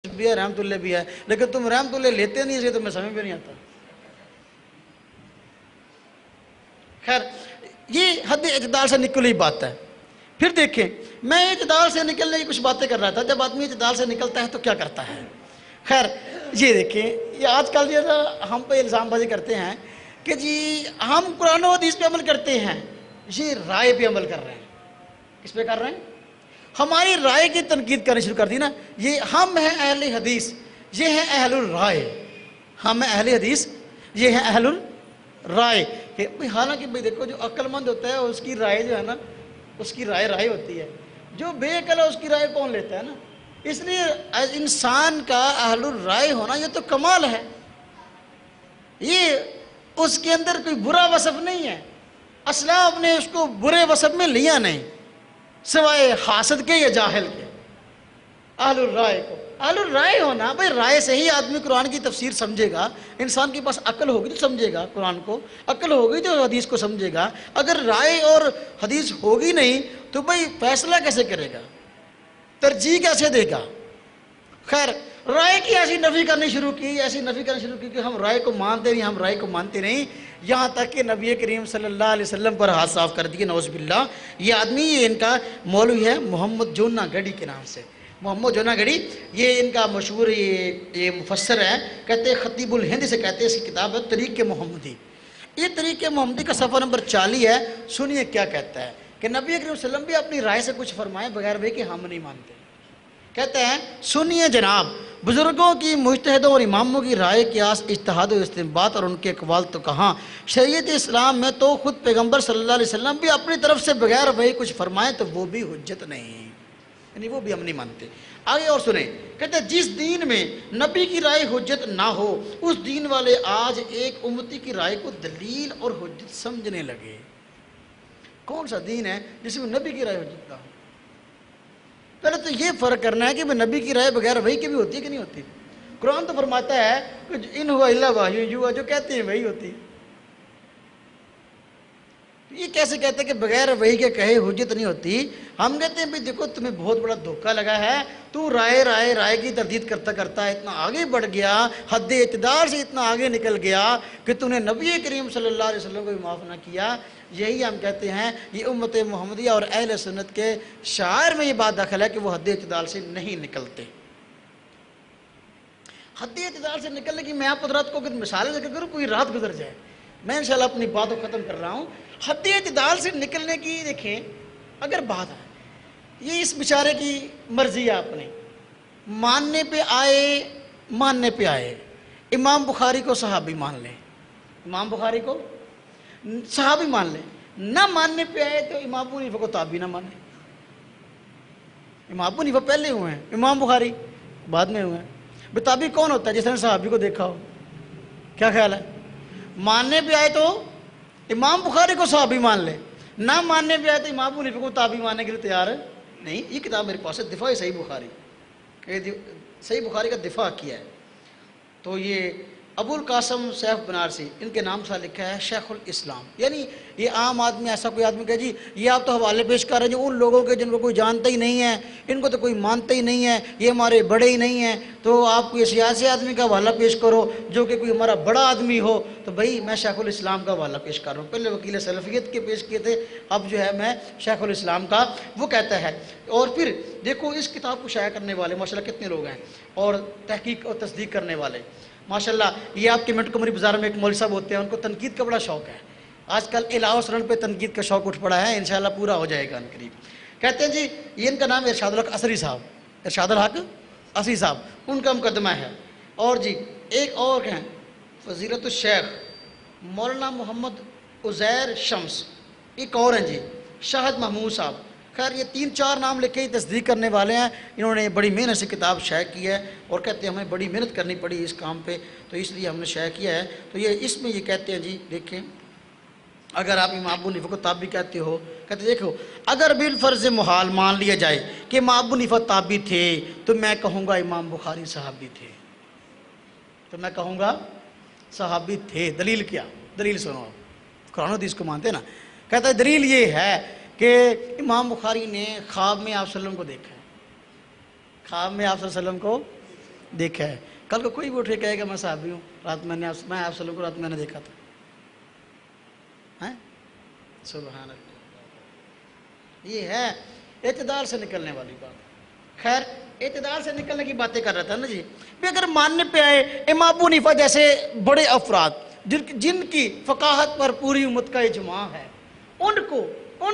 بھی ہے، رحمت اللہ بھی ہے، لیکن تم رحمت اللہ لیتے نہیں، اسے تمہیں سمجھ بھی نہیں آتا۔ خیر یہ حد اعتدال سے نکلی بات ہے۔ پھر دیکھیں، میں اعتدال سے نکلنے کی کچھ باتیں کر رہا تھا، جب آدمی اعتدال سے نکلتا ہے تو کیا کرتا ہے۔ خیر یہ دیکھیں، یہ آج کل یہ ہم پہ الزام بازی کرتے ہیں کہ جی ہم قرآن و حدیث پہ عمل کرتے ہیں، یہ رائے پہ عمل کر رہے ہیں۔ کس پہ کر رہے ہیں؟ ہماری رائے کی تنقید کرنی شروع کر دی نا۔ یہ ہم ہیں اہل حدیث، یہ ہیں اہل الرائے، ہم ہیں اہل حدیث، یہ ہیں اہل الرائے۔ کہ حالانکہ بھئی دیکھو، جو عقل مند ہوتا ہے اس کی رائے جو ہے نا، اس کی رائے ہوتی ہے، جو بے عقل ہے اس کی رائے کون لیتا ہے نا۔ اس لیے انسان کا اہل الرائے ہونا یہ تو کمال ہے، یہ اس کے اندر کوئی برا وصف نہیں ہے۔ اسلاف نے اس کو برے وصف میں لیا نہیں، سوائے حاسد کے یا جاہل کے۔ اہل الرائے کو اہل الرائے ہونا، بھئی رائے سے ہی آدمی قرآن کی تفسیر سمجھے گا۔ انسان کے پاس عقل ہوگی تو سمجھے گا قرآن کو، عقل ہوگی تو حدیث کو سمجھے گا۔ اگر رائے اور حدیث ہوگی نہیں تو بھئی فیصلہ کیسے کرے گا، ترجیح کیسے دے گا۔ خیر رائے کی ایسی نفی کرنی شروع کی کہ ہم رائے کو مانتے نہیں، ہم رائے کو مانتے نہیں، یہاں تک کہ نبی کریم صلی اللہ علیہ وسلم پر ہاتھ صاف کر دیے، نعوذ باللہ۔ یہ آدمی، یہ ان کا مولوی ہے محمد جونا گڑھی کے نام سے، محمد جونا گڑھی، یہ ان کا مشہور یہ مفسر ہے، کہتے ہیں خطیب الہند سے کہتے ہیں، اس کی کتاب ہے طریق محمدی۔ یہ طریق محمدی کا صفحہ نمبر 40 ہے۔ سنیے کیا کہتا ہے کہ نبی کریم صلی اللہ علیہ وسلم بھی اپنی رائے سے کچھ فرمائے بغیر بھائی کہ ہم نہیں مانتے۔ کہتے ہیں سنیے جناب، بزرگوں کی، مجتہدوں اور اماموں کی رائے، قیاس، اجتہاد و استنباط اور ان کے اقوال تو کہاں، شریعت اسلام میں تو خود پیغمبر صلی اللہ علیہ وسلم بھی اپنی طرف سے بغیر وہی کچھ فرمائیں تو وہ بھی حجت نہیں، یعنی وہ بھی ہم نہیں مانتے۔ آگے اور سنیں، کہتے ہیں جس دین میں نبی کی رائے حجت نہ ہو، اس دین والے آج ایک امتی کی رائے کو دلیل اور حجت سمجھنے لگے۔ کون سا دین ہے جس میں نبی کی رائے حجت نہ ہو؟ پہلے تو یہ فرق کرنا ہے کہ نبی کی رائے بغیر وحی کی بھی ہوتی ہے کہ نہیں ہوتی۔ قرآن تو فرماتا ہے کہ ان ہوا الا وحی یوحی، جو کہتے ہیں وہی ہوتی ہے۔ یہ کیسے کہتے ہیں کہ بغیر وحی کے کہے حجت نہیں ہوتی؟ ہم کہتے ہیں بھئی دیکھو تمہیں بہت بڑا دھوکہ لگا ہے، تو رائے کی تردید کرتا کرتا اتنا آگے بڑھ گیا، حد اعتدال سے اتنا آگے نکل گیا کہ تو نے نبی کریم صلی اللہ علیہ وسلم کو بھی معاف نہ کیا۔ یہی ہم کہتے ہیں یہ امت محمدیہ اور اہل سنت کے شاعر میں یہ بات داخل ہے کہ وہ حد اعتدال سے نہیں نکلتے۔ حد اعتدال سے نکلنے کی میں آپ حضرات کو مثال ذکر کروں، کوئی رات گزر جائے، میں انشاءاللہ اپنی بات کو ختم کر رہا ہوں۔ حد اعتدال سے نکلنے کی دیکھیں اگر بات ہے، یہ اس بیچارے کی مرضی ہے اپنی، ماننے پہ آئے۔ امام بخاری کو صحابی مان لے، امام بخاری کو صحابی مان لے، نہ ماننے پہ آئے تو امام ابو حنیفہ کو تابعی نہ مانے۔ امام ابو حنیفہ پہلے ہوئے ہیں، امام بخاری بعد میں ہوئے ہیں۔ بتابعی کون ہوتا ہے؟ جس نے صحابی کو دیکھا ہو۔ کیا خیال ہے؟ ماننے پہ آئے تو امام بخاری کو صحابی مان لے، نہ ماننے پہ آئے تو امام ابو حنیفہ کو تابعی ماننے کے لیے تیار ہے نہیں۔ یہ کتاب میرے پاس ہے، دفاع صحیح بخاری، صحیح بخاری کا دفاع کیا ہے۔ تو یہ ابو القاسم سیف بنارسی، ان کے نام سے لکھا ہے شیخ الاسلام۔ یعنی یہ عام آدمی، ایسا کوئی آدمی کہ جی یہ آپ تو حوالے پیش کر رہے ہیں جو ان لوگوں کے جن کو کوئی جانتا ہی نہیں ہے، ان کو تو کوئی مانتا ہی نہیں ہے، یہ ہمارے بڑے ہی نہیں ہیں، تو آپ کوئی سیاسی آدمی کا حوالہ پیش کرو جو کہ کوئی ہمارا بڑا آدمی ہو۔ تو بھائی میں شیخ الاسلام کا حوالہ پیش کر رہا ہوں، پہلے وکیل سلفیت کے پیش کیے تھے، اب جو ہے میں شیخ الاسلام کا۔ وہ کہتا ہے، اور پھر دیکھو اس کتاب کو شائع کرنے والے ماشاءاللہ کتنے لوگ ہیں، اور تحقیق اور تصدیق کرنے والے ماشاءاللہ۔ یہ آپ کے منٹ کمری بازار میں ایک مولوی صاحب ہوتے ہیں، ان کو تنقید کا بڑا شوق ہے۔ آج کل الہو سرن پہ تنقید کا شوق اٹھ پڑا ہے، انشاءاللہ پورا ہو جائے گا ان قریب۔ کہتے ہیں جی یہ ان کا نام ارشاد الحق عصری صاحب، ارشاد الحق عصری صاحب، ان کا مقدمہ ہے۔ اور جی ایک اور ہیں فضیلت الشیخ مولانا محمد عزیر شمس، ایک اور ہیں جی شاہد محمود صاحب۔ خیر یہ 3-4 نام لکھے ہی تصدیق کرنے والے ہیں، انہوں نے بڑی محنت سے کتاب شائع کی ہے، اور کہتے ہیں ہمیں بڑی محنت کرنی پڑی اس کام پہ، تو اس لیے ہم نے شائع کیا ہے۔ تو یہ اس میں یہ کہتے ہیں جی دیکھیں، اگر آپ امام ابو حنیفہ کو تابعی کہتے ہو، کہتے دیکھو اگر بالفرض محال مان لیا جائے کہ امام ابو حنیفہ تابعی تھے تو میں کہوں گا امام بخاری صحابی تھے، تو میں کہوں گا صحابی تھے۔ دلیل کیا؟ دلیل سنو، قرآن و حدیث کو مانتے نا۔ کہتا ہے دلیل یہ ہے کہ امام بخاری نے خواب میں آپ صلی اللہ علیہ وسلم کو دیکھا ہے، خواب میں آپ صلی اللہ علیہ وسلم کو دیکھا ہے. کل کو کوئی بھی اٹھ کے کہے گا میں صحابی ہوں, رات میں آپ صلی اللہ رات میں نے دیکھا تھا. سبحان اللہ. یہ ہے اعتدال سے نکلنے والی بات. خیر, اعتدال سے نکلنے کی باتیں کر رہا تھا نا جی. اگر ماننے پہ آئے امام ابو حنیفہ جیسے بڑے افراد جن کی فقاہت پر پوری امت کا اجماع ہے, ان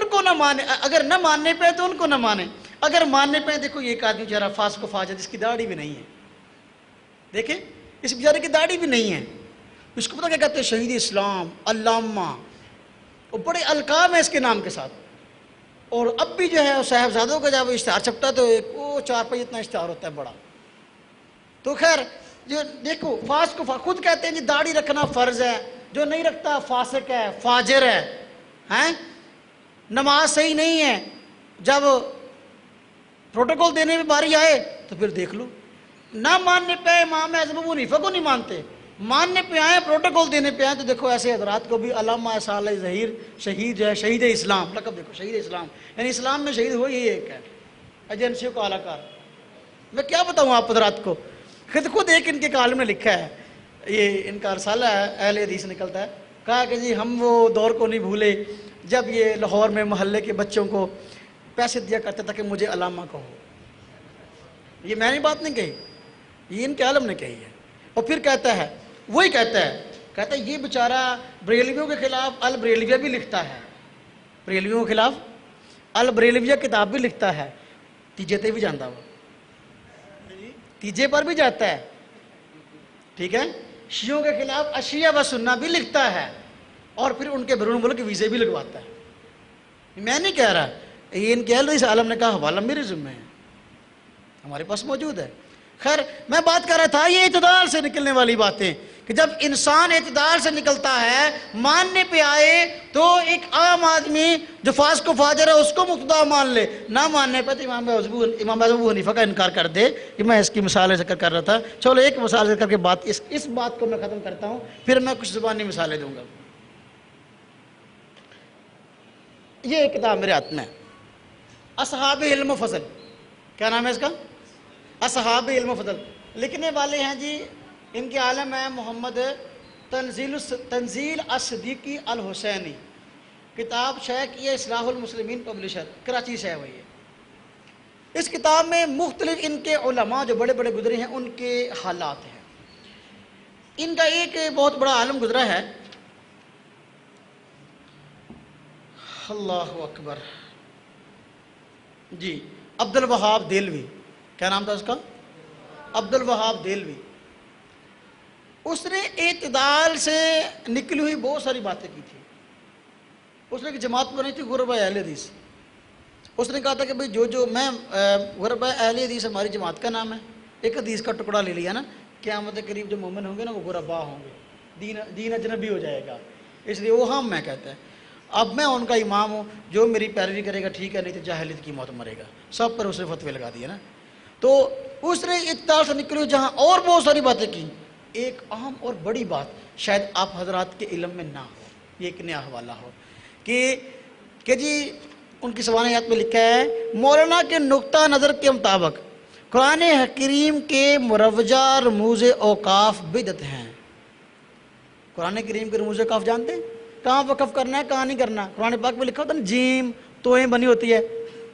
کو نہ مانے. اگر نہ ماننے پہ تو ان کو نہ مانے. اگر ماننے پہ دیکھو یہ ایک آدمی جرا فاسق و فاجر جس کی داڑھی بھی نہیں ہے, دیکھیں اس بیچارے کی داڑھی بھی نہیں ہے, اس کو پتہ کیا کہتے ہیں, شہید اسلام, علامہ, وہ بڑے القاب ہیں اس کے نام کے ساتھ. اور اب بھی جو ہے صاحبزادوں کا جب اشتہار چھپتا ہے تو وہ 4 پائی اتنا اشتہار ہوتا ہے بڑا. تو خیر جو دیکھو فاسق خود کہتے ہیں جی داڑھی رکھنا فرض ہے, جو نہیں رکھتا فاسق ہے, فاجر ہے, نماز صحیح نہیں ہے. جب پروٹوکول دینے میں باری آئے تو پھر دیکھ لو. نہ ماننے پہ امام اعظم ابو حنیفہ کو نہیں مانتے, ماننے پہ آئے, پروٹوکول دینے پہ آئے تو دیکھو ایسے حضرات کو بھی علامہ صالح ظہیر شہید جو ہے, شہید اسلام لقب دیکھو, شہید اسلام, یعنی اسلام میں شہید ہو یہ ایک ہے, ایجنسیوں کا اعلی کار. میں کیا بتاؤں آپ حضرات کو, خود ایک ان کے کالم نے لکھا ہے, یہ ان کا رسالہ ہے, اہل حدیث نکلتا ہے, کہا کہ جی ہم وہ دور کو نہیں بھولے جب یہ لاہور میں محلے کے بچوں کو پیسے دیا کرتا تھا کہ مجھے علامہ کہو. یہ میں نے بات نہیں کہی, یہ ان کے عالم نے کہی ہے. اور پھر کہتا ہے, وہی کہتا ہے یہ بیچارہ بریلویوں کے خلاف البریلویہ بھی لکھتا ہے, بریلویوں کے خلاف البریلویہ کتاب بھی لکھتا ہے, تیجے تے بھی جانتا وہ, تیجے پر بھی جاتا ہے, ٹھیک ہے. شیعوں کے خلاف اشیاء و سنہ بھی لکھتا ہے, اور پھر ان کے بیرون ملک ویزے بھی لگواتا ہے. میں نہیں کہہ رہا, یہ ان کے اس عالم نے کہا, حوالہ میرے ذمہ ہے, ہمارے پاس موجود ہے. خیر میں بات کر رہا تھا یہ اعتدال سے نکلنے والی باتیں, کہ جب انسان اعتدال سے نکلتا ہے, ماننے پہ آئے تو ایک عام آدمی جو فاسق و فاجر ہے اس کو مقتدا مان لے, نہ ماننے پہ تو امام اعظم ابو حنیفہ کا انکار کر دے. کہ میں اس کی مثالیں ذکر کر رہا تھا, چلو ایک مثال ذکر کے بعد اس بات کو میں ختم کرتا ہوں, پھر میں کچھ زبانی مثالیں دوں گا. یہ ایک کتاب میرے ہاتھ میں ہے, اصحاب علم و فضل, کیا نام ہے اس کا, اصحاب علم و فضل. لکھنے والے ہیں جی ان کے عالم ہے محمد تنزیل الصدیقی الحسینی, کتاب شائع کی ہے اصلاح المسلمین پبلشر, کراچی سے ہے وہ. یہ اس کتاب میں مختلف ان کے علماء جو بڑے بڑے گزرے ہیں ان کے حالات ہیں. ان کا ایک بہت بڑا عالم گزرا ہے, اللہ اکبر جی, عبد الوہاب دہلوی. کیا نام تھا اس کا, عبد الوہاب دہلوی. اس نے اعتدال سے نکلی ہوئی بہت ساری باتیں کی تھی. اس نے ایک جماعت بنائی تھی غرباء اہل حدیث. اس نے کہا تھا کہ بھئی جو میں غرباء اہل حدیث ہماری جماعت کا نام ہے, ایک حدیث کا ٹکڑا لے لیا نا, قیامت قریب جو مومن ہوں گے نا وہ غرباء ہوں گے, دین اجنبی ہو جائے گا, اس لیے وہ ہم میں کہتا ہے. اب میں ان کا امام ہوں, جو میری پیروی کرے گا ٹھیک ہے, نہیں تو جاہلیت کی موت مرے گا. سب پر اس نے فتوے لگا دیے نا. تو اس نے اعتدال سے نکلی جہاں اور بہت ساری باتیں کی. ایک اہم اور بڑی بات شاید آپ حضرات کے علم میں نہ ہو, یہ ایک نیا حوالہ ہو, کہ جی ان کی سوانحیات میں لکھا ہے, مولانا کے نقطہ نظر کے مطابق قرآن کریم کے مروجہ رموز اوقاف بدعت ہیں. قرآن کریم کے رموز اوقاف جانتے ہیں, کہاں وقف کرنا ہے کہاں نہیں کرنا. قرآن پاک میں لکھا ہوتا ہے نا, جیم توئیں بنی ہوتی ہے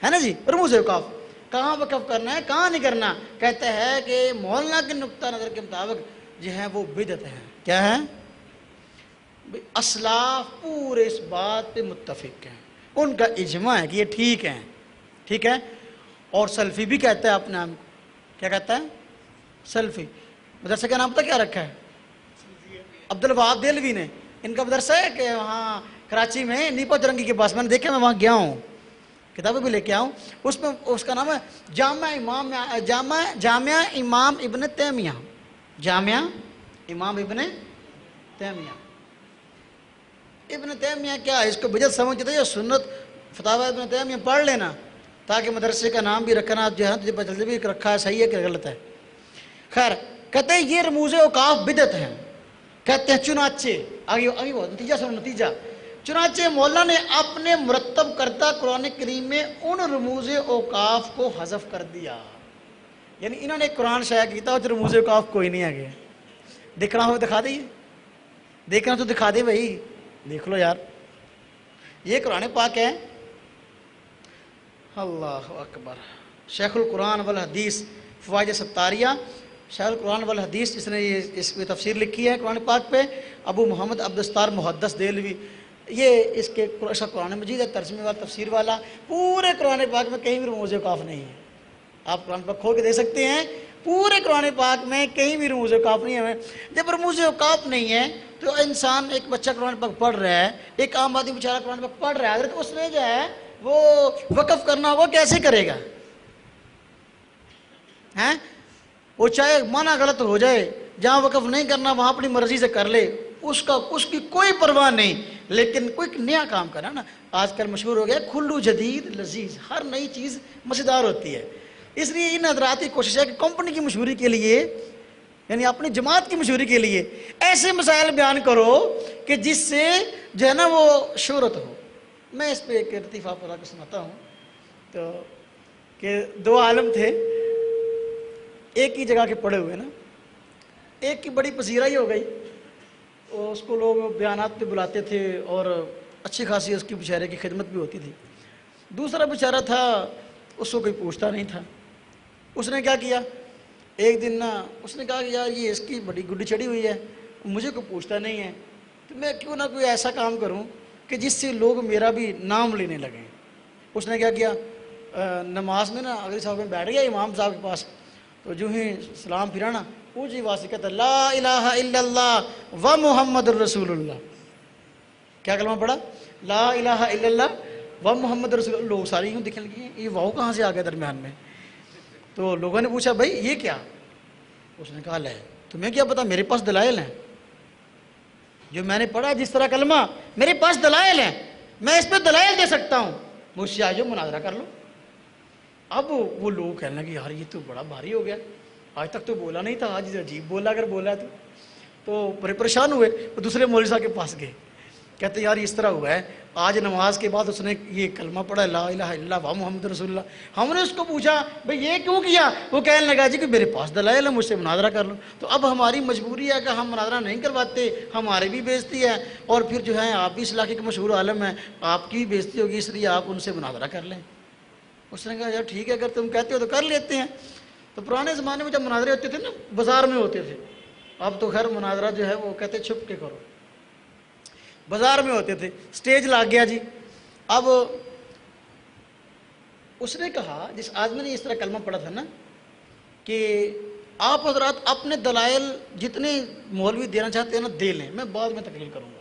نا جی, رموز اوقاف, کہاں وقف کرنا ہے کہاں نہیں کرنا. کہتا ہے کہ مولانا کے نقطہ نظر کے مطابق جو ہیں وہ بدعت ہیں. کیا ہے, اسلاف پورے اس بات پہ متفق ہیں, ان کا اجماع ہے کہ یہ ٹھیک ہیں, ٹھیک ہے. اور سلفی بھی کہتا ہے اپنے نام, کیا کہتا ہے, سلفی. مدرسے کا نام پتہ کیا رکھا ہے, عبد الوہاب دہلوی نے. ان کا مدرسہ ہے کہ وہاں کراچی میں نیپا چرنگی کے پاس, میں نے دیکھا, میں وہاں گیا ہوں, کتابیں بھی لے کے آؤں. اس میں اس کا نام ہے جامعہ امام ابن تیمیہ, جامعہ امام ابن تیمیہ. ابن تیمیہ کیا, اس کو بدعت سمجھتے ہیں, سنت فتاوی ابن تیمیہ پڑھ لینا تاکہ مدرسے کا نام بھی رکھنا جو ہے تجھے پتہ چلے بھی رکھا ہے صحیح ہے کہ غلط ہے. خیر کہتے ہیں یہ رموز اوقاف بدعت ہیں. کہتے ہیں چنانچہ آگے وہ نتیجہ سنو, نتیجہ چنانچہ مولانا نے اپنے مرتب کرتا قرآن کریم میں ان رموز اوقاف کو حذف کر دیا. یعنی انہوں نے قرآن شائع کیتا اور رموز اوقاف کوئی نہیں ہے گیا. دیکھنا ہو دکھا دیں, دیکھنا تو دکھا دے بھائی, دیکھ لو یار. یہ قرآن پاک ہے. اللہ اکبر. شیخ القرآن والحدیث فوائد ستاریہ, شیخ القرآن والحدیث جس نے یہ اس کی تفسیر لکھی ہے قرآن پاک پہ, ابو محمد عبدالستار محدث دہلوی. یہ اس کے قرآن مجید ہے, ترجمے والا تفسیر والا. پورے قرآن پاک میں کہیں بھی رموز اوقاف نہیں ہے. آپ قرآن پاک کھول کے دیکھ سکتے ہیں, پورے قرآن پاک میں کہیں بھی رموز اوقاف نہیں ہے. جب رموز اوقاف نہیں ہے تو انسان, ایک بچہ قرآن پاک پڑھ رہا ہے, ایک عام آدمی بیچارہ قرآن پاک پڑھ رہا ہے, تو اس نے جو ہے وہ وقف کرنا وہ کیسے کرے گا؟ ہیں وہ چاہے معنی غلط ہو جائے, جہاں وقف نہیں کرنا وہاں اپنی مرضی سے کر لے, اس کی کوئی پرواہ نہیں. لیکن کوئی نیا کام کرنا نا, آج کل مشہور ہو گیا کھلو جدید لذیذ, ہر نئی چیز مزیدار ہوتی ہے. اس لیے ان حضرات کی کوشش ہے کہ کمپنی کی مشہوری کے لیے, یعنی اپنی جماعت کی مشہوری کے لیے ایسے مسائل بیان کرو کہ جس سے جو ہے نا وہ شہرت ہو. میں اس پہ ایک لطیفہ آپ کو سناتا ہوں. تو کہ دو عالم تھے, ایک ہی جگہ کے پڑے ہوئے نا, ایک کی بڑی پذیرائی ہو گئی, اس کو لوگ بیانات پہ بلاتے تھے اور اچھی خاصی اس کی بیچارے کی خدمت بھی ہوتی تھی. دوسرا بیچارہ تھا, اس کو کوئی پوچھتا نہیں تھا. اس نے کیا کیا, ایک دن نا اس نے کہا کہ یار یہ اس کی بڑی گڈی چڑھی ہوئی ہے, مجھے کوئی پوچھتا نہیں ہے, تو میں کیوں نہ کوئی ایسا کام کروں کہ جس سے لوگ میرا بھی نام لینے لگیں. اس نے کیا نماز میں نا اگلی صاحب میں بیٹھ گیا امام صاحب کے پاس, تو جو ہی سلام پھرا نا اونچی آواز سے کہتا لا الہ الا اللہ و محمد الرسول اللہ. کیا کلمہ پڑھا؟ لا الہ الا اللہ و محمد رسول اللہ. لوگ سارے یوں دکھنے لگے, یہ واؤ کہاں سے آ گیا درمیان میں؟ تو لوگوں نے پوچھا بھائی یہ کیا؟ اس نے کہا لے تمہیں کیا پتا, میرے پاس دلائل ہیں, جو میں نے پڑھا جس طرح کلمہ میرے پاس دلائل ہیں, میں اس پہ دلائل دے سکتا ہوں, مجھ سے آ جاؤ مناظرہ کر لو. اب وہ لوگ کہنے لگے یار یہ تو بڑا بھاری ہو گیا, آج تک تو بولا نہیں تھا, آج عجیب بولا, اگر بولا تو بڑے پریشان ہوئے. وہ دوسرے مولوی صاحب کے پاس گئے, کہتے یار اس طرح ہوا ہے, آج نماز کے بعد اس نے یہ کلمہ پڑھا لا الہ الا اللہ و محمد رسول اللہ. ہم نے اس کو پوچھا بھئی یہ کیوں کیا؟ وہ کہنے لگا جی کہ میرے پاس دلائل ہے, مجھ سے مناظرہ کر لو. تو اب ہماری مجبوری ہے کہ ہم مناظرہ نہیں کرواتے, ہماری بھی بےزتی ہے, اور پھر جو ہے آپ بھی اس علاقے کے مشہور عالم ہیں, آپ کی بھی بےزتی ہوگی, اس لیے آپ ان سے مناظرہ کر لیں. اس نے کہا یار ٹھیک ہے, اگر تم کہتے ہو تو کر لیتے ہیں. تو پرانے زمانے میں جب مناظرے ہوتے تھے نا بازار میں ہوتے تھے, اب تو خیر مناظرہ جو ہے وہ کہتے چھپ کے کرو, بازار میں ہوتے تھے. سٹیج لاگ گیا جی. اب اس نے کہا, جس آدمی نے اس طرح کلمہ پڑھا تھا نا, کہ آپ حضرات اپنے دلائل جتنے مولوی دینا چاہتے ہیں نا دے لیں, میں بعد میں تقریر کروں گا.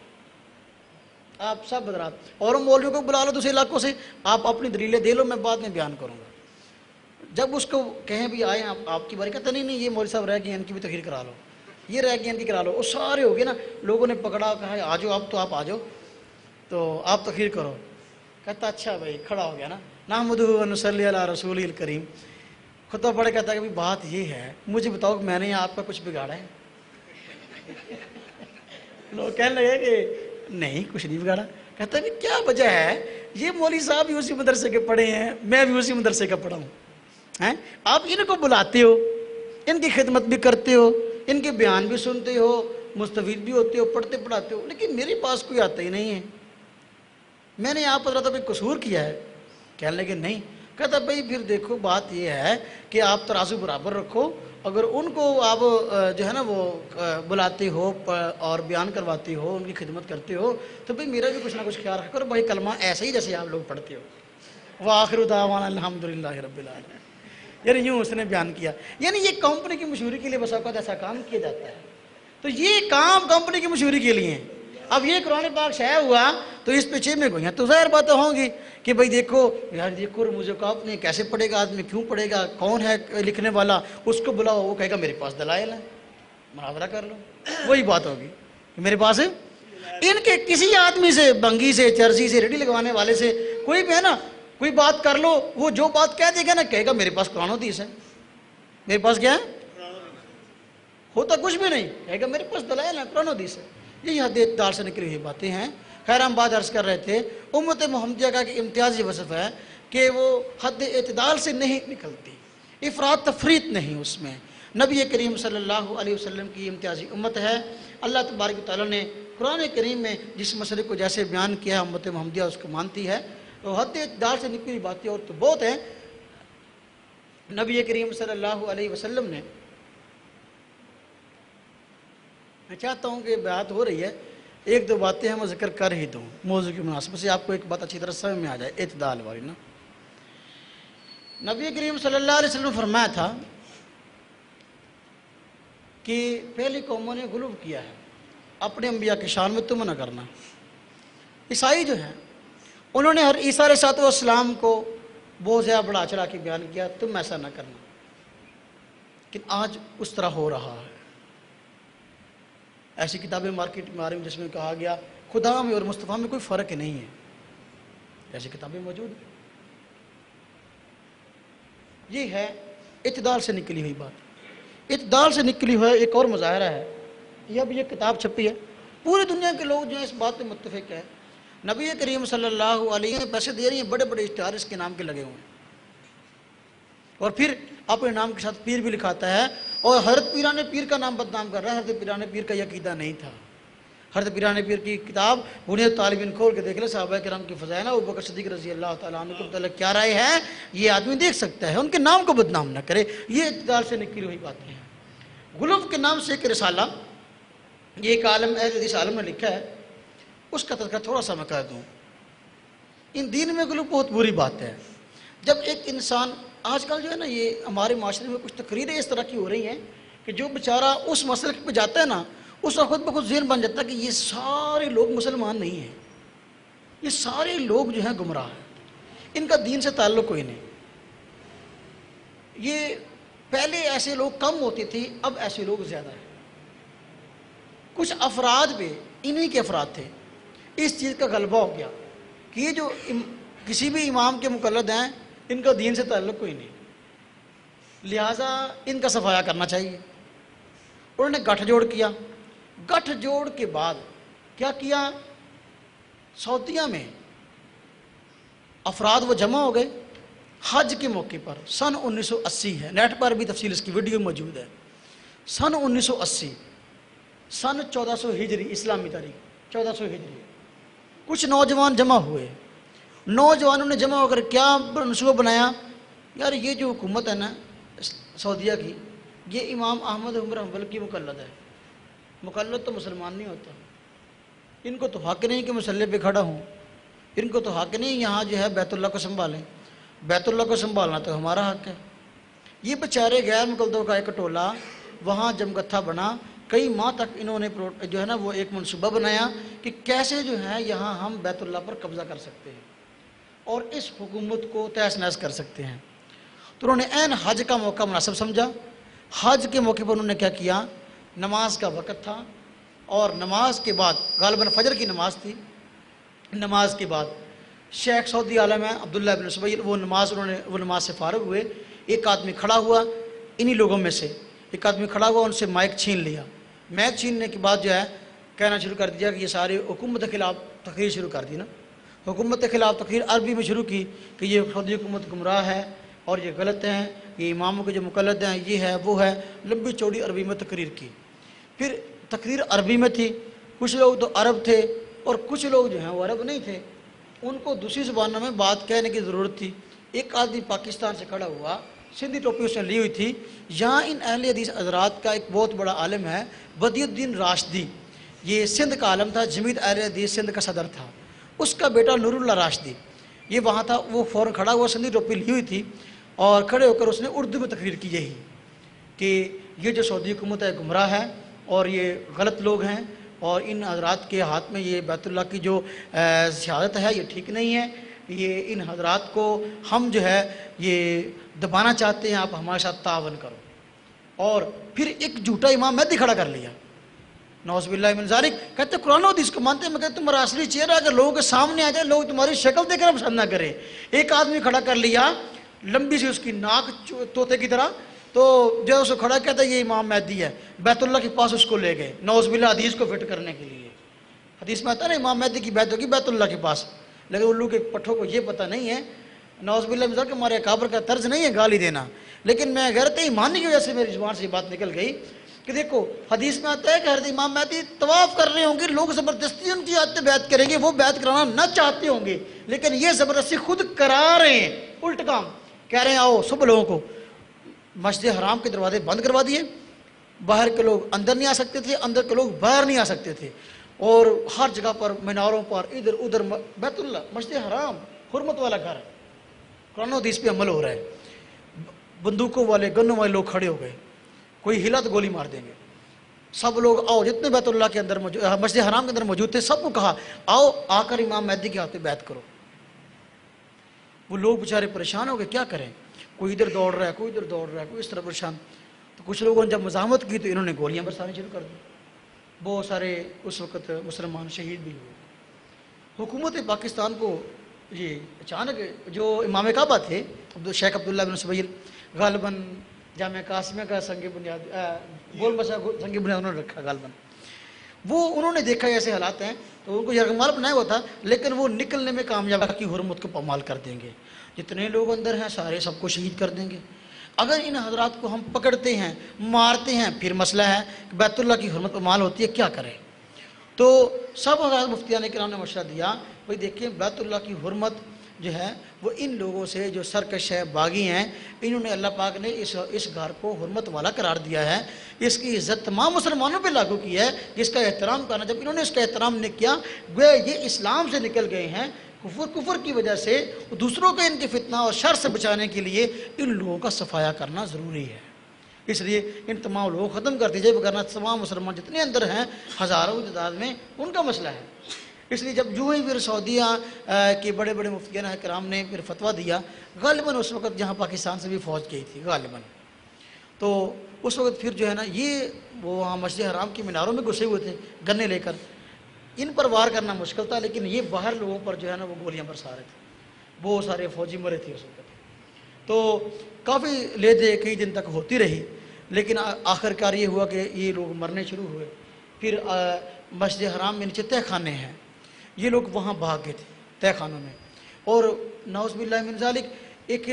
آپ سب حضرات اور مولویوں کو بلا لو دوسرے علاقوں سے, آپ اپنی دلیلیں دے لو, میں بعد میں بیان کروں گا. جب اس کو کہیں بھی آئے آپ کی باری, کہتا نہیں یہ مولوی صاحب رہ گئے, ان کی بھی تقریر کرا لو, یہ رہ گئے ان کی کرا لو. وہ سارے ہو گئے نا, لوگوں نے پکڑا, کہا آ جاؤ اب تو آپ آ جاؤ, تو آپ تقریر کرو. کہتا اچھا بھائی, کھڑا ہو گیا نا, نحمدہ و نصلی علی رسولہ الکریم. خطبہ پڑھے کہتا ہے کہ بات یہ ہے, مجھے بتاؤ کہ میں نے آپ کا کچھ بگاڑا ہے؟ لوگ کہنے لگے کہ نہیں کچھ نہیں بگاڑا. کہتا ہے کیا وجہ ہے؟ یہ مولوی صاحب بھی اسی مدرسے کے پڑھے ہیں, میں بھی اسی مدرسے کا پڑھا ہوں, آپ ان کو بلاتے ہو, ان کی خدمت بھی کرتے ہو, ان کے بیان بھی سنتے ہو, مستفید بھی ہوتے ہو, پڑھتے پڑھاتے ہو, لیکن میرے پاس کوئی آتا ہی نہیں ہے. میں نے آپ حضرت کوئی قصور کیا ہے؟ کہنے لگے نہیں. کہتا بھائی پھر دیکھو بات یہ ہے کہ آپ ترازو برابر رکھو, اگر ان کو آپ جو ہے نا وہ بلاتے ہو اور بیان کرواتے ہو, ان کی خدمت کرتے ہو, تو بھئی میرا بھی کچھ نہ کچھ خیال رکھ کرو بھائی, کلمہ ایسا ہی جیسے آپ لوگ پڑھتے ہو. وآخر دعوانا الحمدللہ رب العالمین. یعنی یوں اس نے بیان کیا. یعنی یہ کمپنی کی مشہوری کے لیے بس اوقات ایسا کام کیا جاتا ہے, تو یہ کام کمپنی کی مشہوری کے لیے ہیں. اب یہ قرآن پاک شائع ہوا تو اس پہ چیمیں گوئیاں تو ظاہر باتیں ہوں گی کہ بھئی دیکھو یار, دیکھو مجھے آپ نے کیسے پڑھے گا آدمی, کیوں پڑھے گا, کون ہے لکھنے والا, اس کو بلاؤ, وہ کہے گا میرے پاس دلائل ہیں, مناظرہ کر لو. وہی بات ہوگی کہ میرے پاس ان کے کسی آدمی سے, بنگی سے, چرسی سے, ریڈی لگوانے والے سے کوئی بھی ہے نا, کوئی بات کر لو, وہ جو بات کہہ دے گا نا کہے گا میرے پاس قرآن و حدیث ہے. میرے پاس کیا ہے؟ ہوتا کچھ بھی نہیں, کہے گا میرے پاس دلائل ہیں, قرآن و حدیث ہے. یہ حد اعتدال سے نکلی ہوئی باتیں ہیں. خیر ہم بات عرض کر رہے تھے, امت محمدیہ کا کہ امتیازی وصف ہے کہ وہ حد اعتدال سے نہیں نکلتی. افراط تفریط نہیں اس میں. نبی کریم صلی اللہ علیہ وسلم کی امتیازی امت ہے. اللہ تبارک و تعالیٰ نے قرآن کریم میں جس مسئلے کو جیسے بیان کیا ہے امت محمدیہ اس کو مانتی ہے. تو حد اعتدال سے نکلی باتیں اور تو بہت ہیں. نبی کریم صلی اللہ علیہ وسلم نے، میں چاہتا ہوں کہ بات ہو رہی ہے، ایک دو باتیں ہیں میں ذکر کر ہی دوں موضوع کی مناسبت سے، آپ کو ایک بات اچھی طرح سمجھ میں آ جائے اعتدال والی نا. نبی کریم صلی اللہ علیہ وسلم نے فرمایا تھا کہ پہلی قوموں نے غلو کیا ہے اپنے انبیاء کی شان میں، تم نہ کرنا. عیسائی جو ہیں انہوں نے ہر عیسیٰ علیہ السلام کو بہت زیادہ بڑا چڑھا کے بیان کیا، تم ایسا نہ کرنا. لیکن آج اس طرح ہو رہا ہے. ایسی کتابیں مارکیٹ میں آ رہی ہیں جس میں کہا گیا خدا میں اور مصطفیٰ میں کوئی فرق نہیں ہے. ایسی کتابیں موجود ہیں. یہ ہے اعتدال سے نکلی ہوئی بات. اعتدال سے نکلی ہوئی ایک اور مظاہرہ ہے. یہ اب یہ کتاب چھپی ہے، پوری دنیا کے لوگ جو ہیں اس بات پہ متفق ہیں. نبی کریم صلی اللہ علیہ وسلم پیسے دے رہی ہیں، بڑے بڑے اشتہار اس کے نام کے لگے ہوئے ہیں، اور پھر اپنے نام کے ساتھ پیر بھی لکھاتا ہے. اور حضرت پیران پیر کا نام بدنام کر رہا ہے. حضرت پیران پیر کا یہ عقیدہ نہیں تھا. حضرت پیران پیر کی کتاب بنیاد طالبین کھول کے دیکھ لیں، صحابہ کرام کی فضائل ابو بکر صدیق رضی اللہ تعالیٰ عنہ کو متعلق کیا رائے ہے یہ آدمی دیکھ سکتا ہے. ان کے نام کو بدنام نہ کرے. یہ اعتدال سے نکلی ہوئی باتیں ہیں. غلو کے نام سے ایک رسالہ یہ ایک عالم اہل حدیث عالم نے لکھا ہے، اس کا تذکرہ تھوڑا سا میں کہہ دوں. ان دین میں غلو بہت بری بات ہے. جب ایک انسان آج کل جو ہے نا یہ ہمارے معاشرے میں کچھ تقریریں اس طرح کی ہو رہی ہیں کہ جو بیچارہ اس مسلک پہ جاتا ہے نا اس کا خود بخود ذہن بن جاتا ہے کہ یہ سارے لوگ مسلمان نہیں ہیں، یہ سارے لوگ جو ہیں گمراہ ہیں، ان کا دین سے تعلق کوئی نہیں. یہ پہلے ایسے لوگ کم ہوتے تھے، اب ایسے لوگ زیادہ ہیں. کچھ افراد پہ انہی کے افراد تھے، اس چیز کا غلبہ ہو گیا کہ یہ جو کسی بھی امام کے مقلد ہیں ان کا دین سے تعلق کوئی نہیں، لہٰذا ان کا صفایا کرنا چاہیے. انہوں نے گٹھ جوڑ کیا. گٹھ جوڑ کے بعد کیا کیا، سعودیہ میں افراد وہ جمع ہو گئے حج کے موقع پر. سن 1980 ہے، نیٹ پر بھی تفصیل اس کی ویڈیو موجود ہے. سن 1980، سن 1400 ہجری اسلامی تاریخ 1400 ہجری. کچھ نوجوان جمع ہوئے. نوجوانوں نے جمع ہو کر کیا منصوبہ بنایا، یار یہ جو حکومت ہے نا سعودیہ کی، یہ امام احمد بن حنبل کی مقلد ہے. مقلد تو مسلمان نہیں ہوتا. ان کو تو حق نہیں کہ مسلح پہ کھڑا ہوں، ان کو تو حق نہیں یہاں جو ہے بیت اللہ کو سنبھالیں. بیت اللہ کو سنبھالنا تو ہمارا حق ہے. یہ بیچارے غیر مقلدوں کا ایک ٹولہ وہاں جمگتھا بنا. کئی ماہ تک انہوں نے جو ہے نا وہ ایک منصوبہ بنایا کہ کیسے جو ہے یہاں ہم بیت اللہ پر قبضہ کر سکتے ہیں اور اس حکومت کو تہس نہس کر سکتے ہیں. تو انہوں نے عین حج کا موقع مناسب سمجھا. حج کے موقع پر انہوں نے کیا کیا، نماز کا وقت تھا اور نماز کے بعد غالباً فجر کی نماز تھی. نماز کے بعد شیخ سعودی عالم ہے عبداللہ بن سبیل، وہ نماز سے فارغ ہوئے. ایک آدمی کھڑا ہوا انہی لوگوں میں سے، ایک آدمی کھڑا ہوا ان سے مائک چھین لیا. مائک چھیننے کے بعد جو ہے کہنا شروع کر دیا کہ یہ سارے حکومت کے خلاف تقریر شروع کر دی نا. حکومت کے خلاف تقریر عربی میں شروع کی کہ یہ سعودی حکومت گمراہ ہے اور یہ غلط ہیں، یہ اماموں کے جو مقلد ہیں یہ ہے وہ ہے. لمبی چوڑی عربی میں تقریر کی. پھر تقریر عربی میں تھی. کچھ لوگ تو عرب تھے اور کچھ لوگ جو ہیں وہ عرب نہیں تھے، ان کو دوسری زبانوں میں بات کہنے کی ضرورت تھی. ایک آدمی پاکستان سے کھڑا ہوا، سندھی ٹوپی اس نے لی ہوئی تھی. یہاں ان اہل حدیث حضرات کا ایک بہت بڑا عالم ہے بدی الدین راشدی، یہ سندھ کا عالم تھا، جمعیت اہل حدیث سندھ کا صدر تھا. اس کا بیٹا نور اللہ راشدی یہ وہاں تھا. وہ فوراً کھڑا ہوا، سندھی ٹوپی لی ہوئی تھی اور کھڑے ہو کر اس نے اردو میں تقریر کی یہی کہ یہ جو سعودی حکومت ہے گمراہ ہے اور یہ غلط لوگ ہیں اور ان حضرات کے ہاتھ میں یہ بیت اللہ کی جو شہادت ہے یہ ٹھیک نہیں ہے. یہ ان حضرات کو ہم جو ہے یہ دبانا چاہتے ہیں، آپ ہمارے ساتھ تعاون کرو. اور پھر ایک جھوٹا امام مہدی کھڑا کر لیا، نعوذ باللہ من ذالک. کہتے قرآن و حدیث کو مانتے ہیں، میں کہتے تمہارا اصلی چہرہ اگر لوگوں کے سامنے آ جائے لوگ تمہاری شکل دیکھ کر پسند نہ کریں. ایک آدمی کھڑا کر لیا، لمبی سی اس کی ناک طوطے کی طرح، تو جو اس کو کھڑا کہتا ہے یہ امام مہدی ہے. بیت اللہ کے پاس اس کو لے گئے نعوذ باللہ حدیث کو فٹ کرنے کے لیے. حدیث میں آتا ہے نا امام مہدی کی بیعت ہوگی بیت اللہ کے پاس، لیکن الو کے پٹھوں کو یہ پتہ نہیں ہے نعوذ باللہ من ذالک کہ ہمارے اکابر کا طرز نہیں ہے گالی دینا. لیکن میں غیرت ایمانی کی وجہ سے میری زبان سے یہ بات نکل گئی کہ دیکھو حدیث میں آتا ہے کہ حضرت امام مہدی طواف کر رہے ہوں گے، لوگ زبردستی ان کی عادت بیعت کریں گے، وہ بیعت کرانا نہ چاہتے ہوں گے، لیکن یہ زبردستی خود کرا رہے ہیں، الٹ کام کہہ رہے ہیں آؤ سب لوگوں کو۔ مسجد حرام کے دروازے بند کروا دیے، باہر کے لوگ اندر نہیں آ سکتے تھے، اندر کے لوگ باہر نہیں آ سکتے تھے، اور ہر جگہ پر میناروں پر ادھر ادھر بیت اللہ مسجد حرام حرمت والا گھر ہے، قرآن و حدیث پہ عمل ہو رہا ہے، بندوقوں والے گنوں والے لوگ کھڑے ہو گئے، کوئی ہلا تو گولی مار دیں گے، سب لوگ آؤ، جتنے بیت اللہ کے اندر مسجد حرام کے اندر موجود تھے سب کو کہا آؤ آ کر امام مہدی کے ہاتھ پہ بیعت کرو۔ وہ لوگ بیچارے پریشان ہو گئے، کیا کریں، کوئی ادھر دوڑ رہا ہے، کوئی ادھر دوڑ رہا ہے، کوئی اس طرح پریشان۔ تو کچھ لوگوں نے جب مزاحمت کی تو انہوں نے گولیاں برسانی شروع کر دی، بہت سارے اس وقت مسلمان شہید بھی ہوئے۔ حکومت پاکستان کو یہ اچانک جو امام کعبہ تھے شیخ عبداللہ بن زبیر، غالباً جامعہ قاسمیہ کا سنگ بنیاد گول بسا سنگ بنیاد انہوں نے رکھا، غالباً انہوں نے دیکھا ایسے حالات ہیں تو ان کو یرغمال بنایا ہوا تھا، لیکن وہ نکلنے میں کامیاب کی حرمت کو پامال کر دیں گے، جتنے لوگ اندر ہیں سارے سب کو شہید کر دیں گے۔ اگر ان حضرات کو ہم پکڑتے ہیں مارتے ہیں پھر مسئلہ ہے کہ بیت اللہ کی حرمت پامال ہوتی ہے، کیا کریں؟ تو سب حضرات مفتیان کرام نے مشورہ دیا بھئی دیکھیں بیت اللہ کی حرمت جو ہے وہ ان لوگوں سے جو سرکش ہے، باغی ہیں، انہوں نے اللہ پاک نے اس گھر کو حرمت والا قرار دیا ہے، اس کی عزت تمام مسلمانوں پہ لاگو کی ہے، جس کا احترام کرنا، جب انہوں نے اس کا احترام نہیں کیا گویا یہ اسلام سے نکل گئے ہیں، کفر کی وجہ سے دوسروں کو ان کے فتنہ اور شر سے بچانے کے لیے ان لوگوں کا صفایا کرنا ضروری ہے، اس لیے ان تمام لوگوں کو ختم کر دیجئے، وگرنہ تمام مسلمان جتنے اندر ہیں ہزاروں کی تعداد میں ان کا مسئلہ ہے۔ اس لیے جب جو ہی پھر سعودیہ کے بڑے بڑے مفتیان کرام نے پھر فتویٰ دیا، غالباً اس وقت جہاں پاکستان سے بھی فوج گئی تھی غالباً، تو اس وقت پھر جو ہے نا یہ وہ وہاں مسجد حرام کی میناروں میں گھسے ہوئے تھے گنے لے کر، ان پر وار کرنا مشکل تھا، لیکن یہ باہر لوگوں پر جو ہے نا وہ گولیاں برسا رہے تھے، بہت سارے فوجی مرے تھے اس وقت۔ تو کافی لے دے کئی دن تک ہوتی رہی، لیکن آخر کار یہ ہوا کہ یہ لوگ مرنے شروع ہوئے۔ پھر مسجد حرام میں نیچے تہہ خانے ہیں، یہ لوگ وہاں بھاگ گئے تھے تہہ خانوں میں، اور نعوذ باللہ من ذالک ایک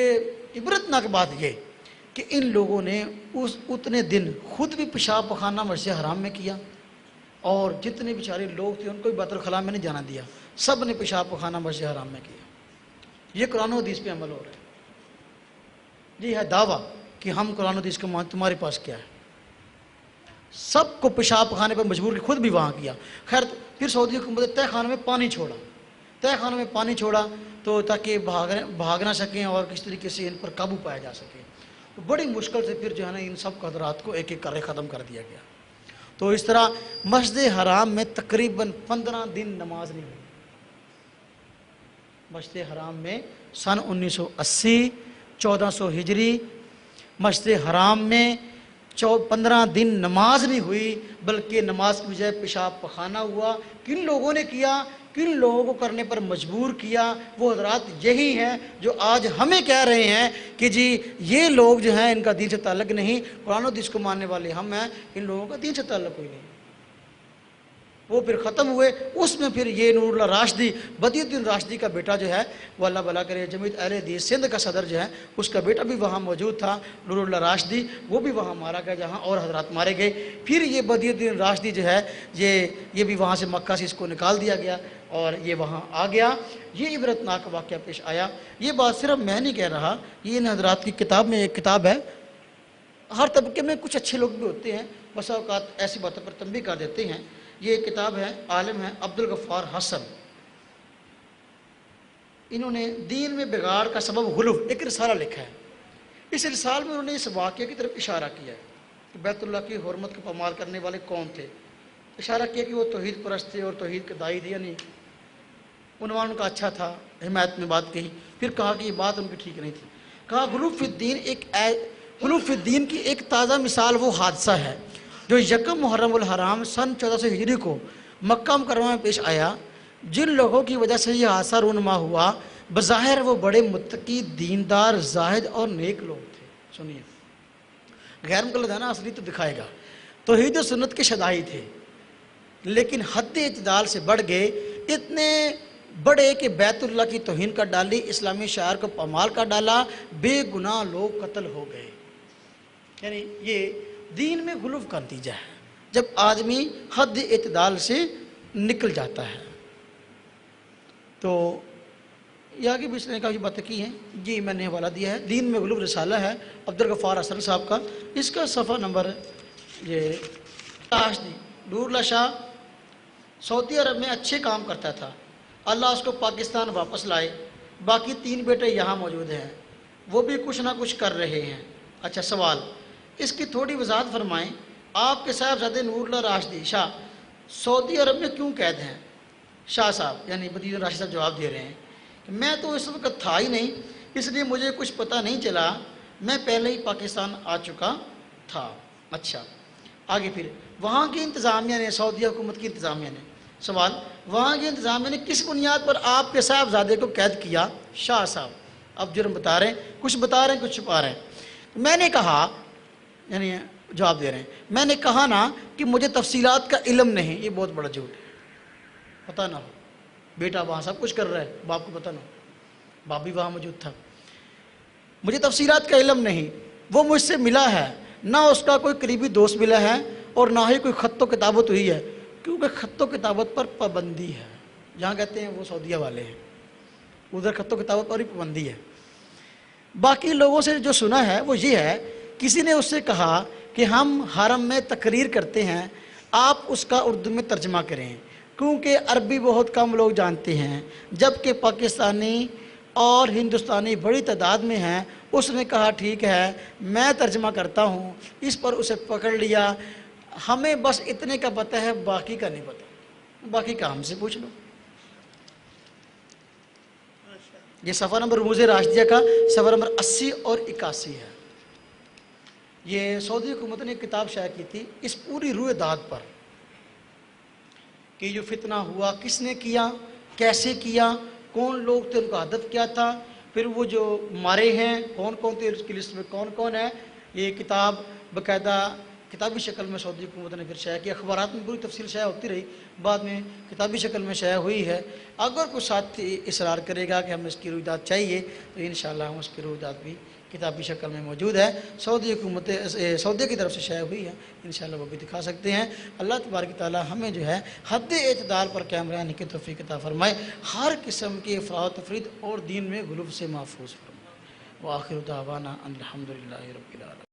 عبرتناک بات یہ کہ ان لوگوں نے اتنے دن خود بھی پیشاب پخانہ مسجد حرام میں کیا، اور جتنے بیچارے لوگ تھے ان کو بھی بیت الخلاء میں نہیں جانا دیا، سب نے پیشاب پخانہ مسجد حرام میں کیا۔ یہ قرآن و حدیث پہ عمل ہو رہا ہے، یہ ہے دعویٰ کہ ہم قرآن و حدیث کو تمہارے پاس کیا ہے، سب کو پیشاب پخانے پر مجبور کی، خود بھی وہاں کیا۔ خیر پھر سعودی حکومت نے تہہ خانوں میں پانی چھوڑا، تہہ خانوں میں پانی چھوڑا تو تاکہ بھاگ نہ سکیں اور کس طریقے سے ان پر قابو پایا جا سکے، تو بڑی مشکل سے پھر جو ہے نا ان سب حضرات کو ایک ایک کر ختم کر دیا گیا۔ تو اس طرح مسجد حرام میں تقریباً 15 دن نماز نہیں ہوئی، مسجد حرام میں سن 1980 1400 ہجری مسجد حرام میں 15 دن نماز نہیں ہوئی، بلکہ نماز کی بجائے پیشاب پخانہ ہوا۔ کن لوگوں نے کیا، کن لوگوں کو کرنے پر مجبور کیا؟ وہ حضرات یہی ہیں جو آج ہمیں کہہ رہے ہیں کہ جی یہ لوگ جو ہیں ان کا دین سے تعلق نہیں، قرآن و حدیث کو ماننے والے ہم ہیں، ان لوگوں کا دین سے تعلق کوئی نہیں۔ وہ پھر ختم ہوئے، اس میں پھر یہ نور اللہ راشدی، بدی الدین راشدی کا بیٹا جو ہے وہ اللہ بھلا کرے، جمعیت اہل حدیث سندھ کا صدر جو ہے اس کا بیٹا بھی وہاں موجود تھا، نور اللہ راشدی، وہ بھی وہاں مارا گیا جہاں اور حضرات مارے گئے۔ پھر یہ بدی الدین راشدی جو ہے یہ بھی وہاں سے مکہ سے اس کو نکال دیا گیا اور یہ وہاں آ گیا۔ یہ عبرتناک واقعہ پیش آیا۔ یہ بات صرف میں نہیں کہہ رہا، یہ ان حضرات کی کتاب میں ایک کتاب ہے، ہر طبقے میں کچھ اچھے لوگ بھی ہوتے ہیں، بسا اوقات ایسی باتوں پر تنبیہ کر دیتے ہیں۔ یہ کتاب ہے، عالم ہے عبدالغفار حسن، انہوں نے دین میں بگاڑ کا سبب غلو ایک رسالہ لکھا ہے۔ اس رسالے میں انہوں نے اس واقعے کی طرف اشارہ کیا ہے کہ بیت اللہ کی حرمت کو پامال کرنے والے کون تھے، اشارہ کیا کہ وہ توحید پرست تھے اور توحید کے داعی تھے، یعنی عنوان کا اچھا تھا، حمایت میں بات کہی، پھر کہا کہ یہ بات ان کی ٹھیک نہیں تھی، کہا غلو فی الدین کی ایک تازہ مثال وہ حادثہ ہے جو یکم محرم الحرام سن 1400 ہجری کو مکہ مکرمہ میں پیش آیا۔ جن لوگوں کی وجہ سے یہ حادثہ رونما ہوا بظاہر وہ بڑے متقی، دیندار، زاہد اور نیک لوگ تھے۔ سنیے، غیر مقلد ہے نا، اصلی تو دکھائے گا۔ توحید و سنت کے شدائی تھے، لیکن حد اعتدال سے بڑھ گئے، اتنے بڑے کہ بیت اللہ کی توہین کر ڈالی، اسلامی شعائر کو پامال کر ڈالا، بے گناہ لوگ قتل ہو گئے۔ یعنی یہ دین میں غلو کا نتیجہ ہے جب آدمی حد اعتدال سے نکل جاتا ہے۔ تو یہ آگے بھی اس نے کافی باتیں کی ہیں جی، میں نے حوالہ دیا ہے، دین میں غلو رسالہ ہے عبدالغفار حسن صاحب کا، اس کا صفحہ نمبر یہ راشدی نور اللہ شاہ سعودی عرب میں اچھے کام کرتا تھا، اللہ اس کو پاکستان واپس لائے، باقی 3 بیٹے یہاں موجود ہیں، وہ بھی کچھ نہ کچھ کر رہے ہیں۔ اچھا سوال، اس کی تھوڑی وضاحت فرمائیں، آپ کے صاحبزادے نور اللہ راشدی شاہ سعودی عرب میں کیوں قید ہیں؟ شاہ صاحب یعنی بدیع راشد صاحب جواب دے رہے ہیں کہ میں تو اس وقت تھا ہی نہیں، اس لیے مجھے کچھ پتہ نہیں چلا، میں پہلے ہی پاکستان آ چکا تھا۔ اچھا آگے پھر وہاں کی انتظامیہ نے، سعودی حکومت کی انتظامیہ نے، سوال وہاں کی انتظامیہ نے کس بنیاد پر آپ کے صاحبزادے کو قید کیا؟ شاہ صاحب اب جرم بتا رہے ہیں، کچھ بتا رہے ہیں کچھ چھپا رہے ہیں۔ میں نے کہا، یعنی جواب دے رہے ہیں، میں نے کہا نا کہ مجھے تفصیلات کا علم نہیں، یہ بہت بڑا جھوٹ ہے، پتہ نہ ہو، بیٹا وہاں سب کچھ کر رہا ہے، باپ کو پتہ نہ ہو، باپ بھی وہاں موجود تھا، مجھے تفصیلات کا علم نہیں، وہ مجھ سے ملا ہے، نہ اس کا کوئی قریبی دوست ملا ہے اور نہ ہی کوئی خط و کتابت ہوئی ہے، کیونکہ خط و کتابت پر پابندی ہے، جہاں کہتے ہیں وہ سعودیہ والے ہیں، ادھر خط و کتابت پر ہی پابندی ہے۔ باقی لوگوں سے جو سنا ہے وہ یہ ہے، کسی نے اس سے کہا کہ ہم حرم میں تقریر کرتے ہیں، آپ اس کا اردو میں ترجمہ کریں، کیونکہ عربی بہت کم لوگ جانتے ہیں، جبکہ پاکستانی اور ہندوستانی بڑی تعداد میں ہیں۔ اس نے کہا ٹھیک ہے میں ترجمہ کرتا ہوں، اس پر اسے پکڑ لیا، ہمیں بس اتنے کا پتہ ہے، باقی کا نہیں پتہ، باقی کا ہم سے پوچھ لو۔ یہ صفحہ نمبر رموز راشدیہ کا صفحہ نمبر 80 اور 81 ہے۔ یہ سعودی حکومت نے کتاب شائع کی تھی اس پوری روئے داد پر کہ جو فتنہ ہوا کس نے کیا، کیسے کیا، کون لوگ تھے، ان کا ہدف کیا تھا، پھر وہ جو مارے ہیں کون کون تھے، اس کی لسٹ میں کون کون ہے۔ یہ کتاب باقاعدہ کتابی شکل میں سعودی حکومت نے پھر شائع کیا، اخبارات میں پوری تفصیل شائع ہوتی رہی، بعد میں کتابی شکل میں شائع ہوئی ہے۔ اگر کوئی ساتھی اصرار کرے گا کہ ہمیں اس کی رویداد چاہیے تو انشاءاللہ ہم اس کی رویداد بھی کتابی شکل میں موجود ہے، سعودی حکومت سعودیہ کی طرف سے شائع ہوئی ہے، انشاءاللہ وہ بھی دکھا سکتے ہیں۔ اللہ تبارک تعالی ہمیں جو ہے حد اعتدال پر قائم رہنے کی توفیق عطا فرمائے، ہر قسم کے افراط و تفریط اور دین میں غلو سے محفوظ فرمائے۔ وآخر دعوانا ان الحمدللہ رب العالمین۔